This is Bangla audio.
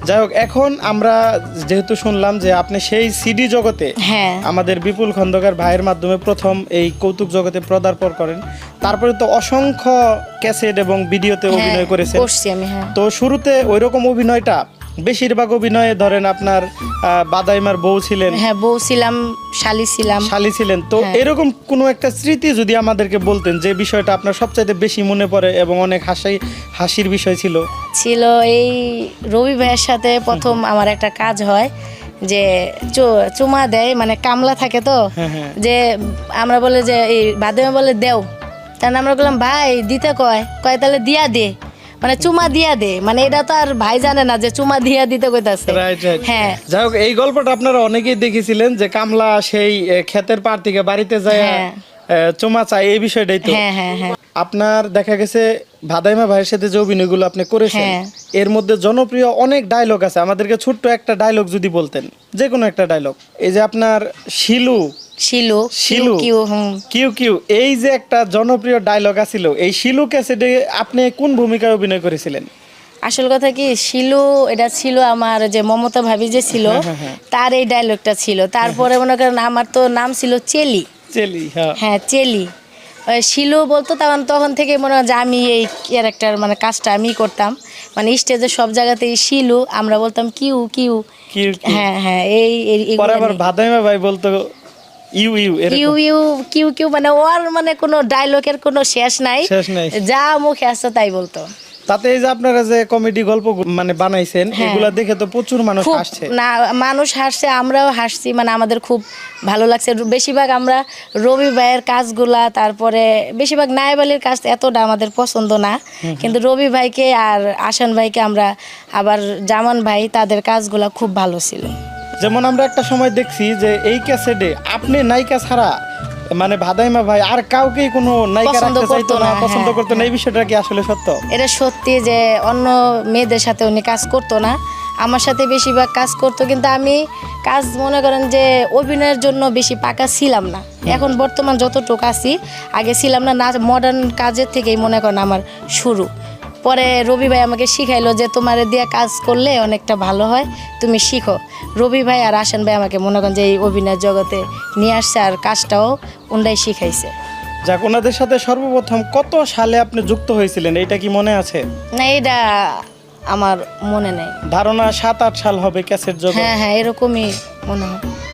যাই হোক, এখন আমরা যেহেতু শুনলাম যে আপনি সেই সিডি জগতে হ্যাঁ আমাদের বিপুল খন্দকার ভাইয়ের মাধ্যমে প্রথম এই কৌতুক জগতে পদার্পণ করেন, তারপরে তো অসংখ্য ক্যাসেট এবং ভিডিওতে অভিনয় করেছেন। করছি আমি। হ্যাঁ তো শুরুতে ওইরকম অভিনয়টা, বেশিরভাগ অভিনয়ে ধরেন আপনার বাদাইমার বউ ছিলেন, হ্যাঁ বউ ছিলাম, শালি ছিলাম। শালি ছিলেন, তো এরকম কোনো একটা স্মৃতি যদি আমাদেরকে বলতেন যে বিষয়টা আপনার সবচাইতে বেশি মনে পড়ে এবং অনেক হাসির বিষয় ছিল। এই রবি ভাইয়ের সাথে প্রথম আমার একটা কাজ হয় যে চুমা দেয়, মানে কামলা থাকে তো, যে আমরা বলে যে এই বাদামে বলে দেও, তাহলে আমরা বললাম ভাই দিতে কয় তাহলে দিয়া দে, মানে চুমা দিয়া দে, মানে এটা তো আর ভাই জানে না যে চুমা দিয়া দিতে কইতাছে। হ্যাঁ যাই হোক, এই গল্পটা আপনারা অনেকেই দেখেছিলেন যে কামলা সেই ক্ষেতের পার থেকে বাড়িতে যায় চুমা চায়, এই বিষয়টাই তো। হ্যাঁ হ্যাঁ হ্যাঁ আপনার দেখা গেছে ভাদাইমা ভাইয়ের সাথে যে অভিনয়গুলো আপনি করেছেন, এর মধ্যে জনপ্রিয় অনেক ডায়লগ আছে। আমাদেরকে ছোট্ট একটা ডায়লগ যদি বলতেন, যে কোনো একটা ডায়লগ। এই যে আপনার শিলু কিউ কিউ, এই যে একটা জনপ্রিয় ডায়লগ আছিল, এই শিলু ক্যাসেটে আপনি কোন ভূমিকায় অভিনয় করেছিলেন? আসল কথা কি, শিলু এটা ছিল আমার যে মমতা ভাবি যে ছিল, তার এই ডায়লগটা ছিল। তারপরে মনে করেন আমার তো নাম ছিল চেলি। হ্যাঁ চেলি, শিলু বলতো, তখন থেকে মনে হয় যে আমি এই ক্যারেক্টার মানে কাজটা আমি করতাম, মানে স্টেজে সব জায়গাতেই শিলু, আমরা বলতাম কিউ কিউ। হ্যাঁ হ্যাঁ ভাদাইমা ভাই বলতো U U U U Q Q, মানে ওর মানে কোনো ডায়লগের কোনো শেষ নাই, যা মুখে আসছে তাই বলতো। তাতে এই যে আপনারা যে কমেডি গল্প মানে বানাইছেন, এগুলা দেখে তো প্রচুর মানুষ হাসছে। না মানুষ হাসছে, আমরাও হাসছি, মানে আমাদের খুব ভালো লাগছে। বেশিরভাগ আমরা রবি ভাইয়ের কাজগুলা, তারপরে বেশিরভাগ নায়েব আলীর কাজ এতটা আমাদের পছন্দ না, কিন্তু রবি ভাইকে আর আসান ভাইকে আমরা, আবার জামান ভাই, তাদের কাজগুলা খুব ভালো ছিল। যেমন আমরা একটা সময় দেখছি যে এই ক্যাসেটে আপনি নায়িকা ছাড়া মানে ভাদাইমা ভাই আর কাউকেই কোনো নায়িকা রাখতে চাইতো না, পছন্দ করতো না, এই বিষয়টা কি আসলে সত্য? এটা সত্যি যে অন্য মেয়েদের সাথে উনি কাজ করতো না, আমার সাথে বেশিরভাগ কাজ করতো। কিন্তু আমি কাজ মনে করেন যে অভিনয়ের জন্য বেশি পাকা ছিলাম না। এখন বর্তমান যতটুকু আছি, আগে ছিলাম না, মডার্ন কাজের থেকেই মনে করেন আমার শুরু। পরে রবি ভাই আমাকে শিখাইলো যে তোমার দিয়ে কাজ করলে অনেকটা ভালো হয়, তুমি শিখো। রবি ভাই আর আসান ভাই আমাকে মনে করেন যে এই অভিনয়ের জগতে নিয়ে আসছে, আর কাজটাও ওনারাই শিখাইছে। যাক, ওনাদের সাথে সর্বপ্রথম কত সালে আপনি যুক্ত হয়েছিলেন, এটা কি মনে আছে? না এটা আমার মনে নেই, ধারণা 7-8 সাল হবে ক্যাসেট জগৎ। হ্যাঁ হ্যাঁ এরকমই মনে হয়।